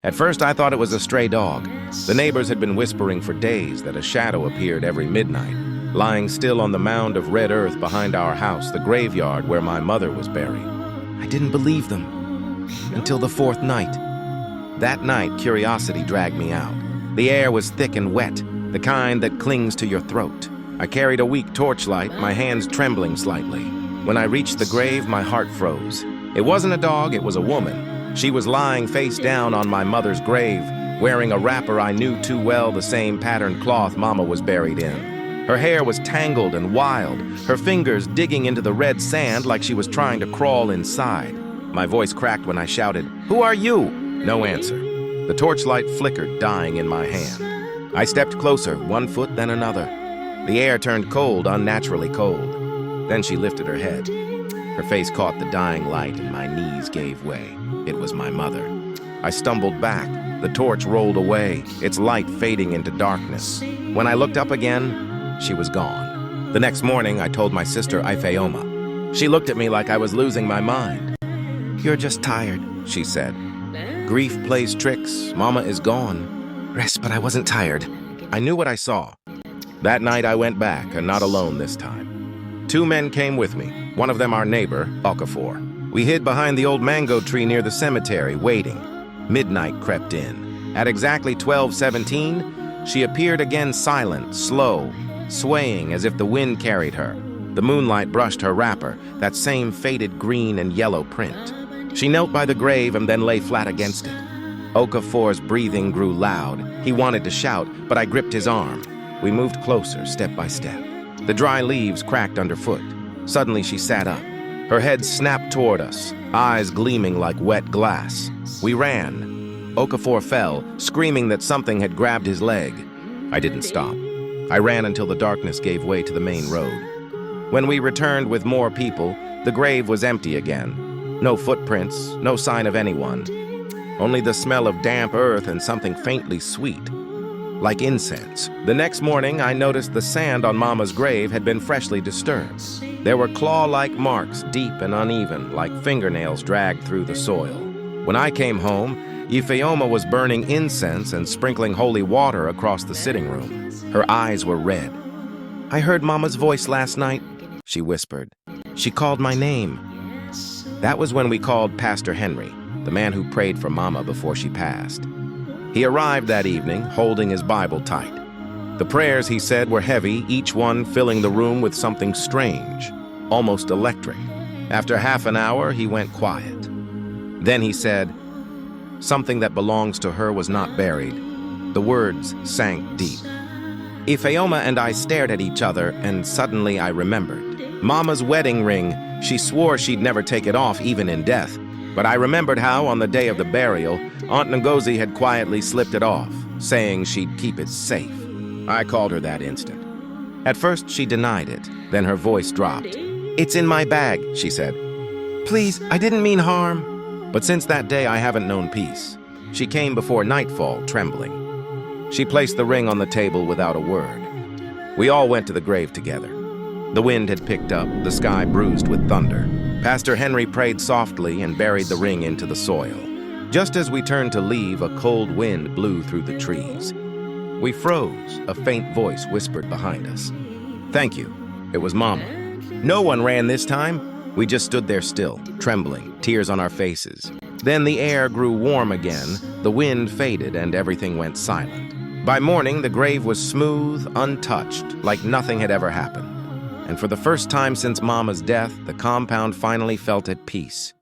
At first, I thought it was a stray dog. The neighbors had been whispering for days that a shadow appeared every midnight, lying still on the mound of red earth behind our house, the graveyard where my mother was buried. I didn't believe them until the fourth night. That night, curiosity dragged me out. The air was thick and wet, the kind that clings to your throat. I carried a weak torchlight, my hands trembling slightly. When I reached the grave, my heart froze. It wasn't a dog, it was a woman. She was lying face down on my mother's grave, wearing a wrapper I knew too well, the same patterned cloth Mama was buried in. Her hair was tangled and wild, her fingers digging into the red sand like she was trying to crawl inside. My voice cracked when I shouted, "Who are you?" No answer. The torchlight flickered, dying in my hand. I stepped closer, one foot, then another. The air turned cold, unnaturally cold. Then she lifted her head. Her face caught the dying light and my knees gave way. It was my mother. I stumbled back. The torch rolled away, its light fading into darkness. When I looked up again, she was gone. The next morning, I told my sister Ifeoma. She looked at me like I was losing my mind. "You're just tired," she said. "Grief plays tricks. Mama is gone." "Rest, but I wasn't tired." I knew what I saw. That night I went back, and not alone this time. 2 men came with me, one of them our neighbor, Okafor. We hid behind the old mango tree near the cemetery, waiting. Midnight crept in. At exactly 12:17, she appeared again silent, slow, swaying as if the wind carried her. The moonlight brushed her wrapper, that same faded green and yellow print. She knelt by the grave and then lay flat against it. Okafor's breathing grew loud. He wanted to shout, but I gripped his arm. We moved closer, step by step. The dry leaves cracked underfoot. Suddenly she sat up. Her head snapped toward us, eyes gleaming like wet glass. We ran. Okafor fell, screaming that something had grabbed his leg. I didn't stop. I ran until the darkness gave way to the main road. When we returned with more people, the grave was empty again. No footprints, no sign of anyone. Only the smell of damp earth and something faintly sweet, like incense. The next morning, I noticed the sand on Mama's grave had been freshly disturbed. There were claw-like marks, deep and uneven, like fingernails dragged through the soil. When I came home, Ifeoma was burning incense and sprinkling holy water across the sitting room. Her eyes were red. "I heard Mama's voice last night," she whispered. "She called my name." That was when we called Pastor Henry, the man who prayed for Mama before she passed. He arrived that evening, holding his Bible tight. The prayers, he said, were heavy, each one filling the room with something strange, almost electric. After half an hour, he went quiet. Then he said, "Something that belongs to her was not buried." The words sank deep. Ifeoma and I stared at each other, and suddenly I remembered. Mama's wedding ring. She swore she'd never take it off, even in death. But I remembered how, on the day of the burial, Aunt Ngozi had quietly slipped it off, saying she'd keep it safe. I called her that instant. At first, she denied it. Then her voice dropped. "It's in my bag," she said. "Please, I didn't mean harm." But since that day, I haven't known peace. She came before nightfall, trembling. She placed the ring on the table without a word. We all went to the grave together. The wind had picked up, the sky bruised with thunder. Pastor Henry prayed softly and buried the ring into the soil. Just as we turned to leave, a cold wind blew through the trees. We froze. A faint voice whispered behind us. "Thank you." It was Mama. No one ran this time. We just stood there still, trembling, tears on our faces. Then the air grew warm again, the wind faded, and everything went silent. By morning, the grave was smooth, untouched, like nothing had ever happened. And for the first time since Mama's death, the compound finally felt at peace.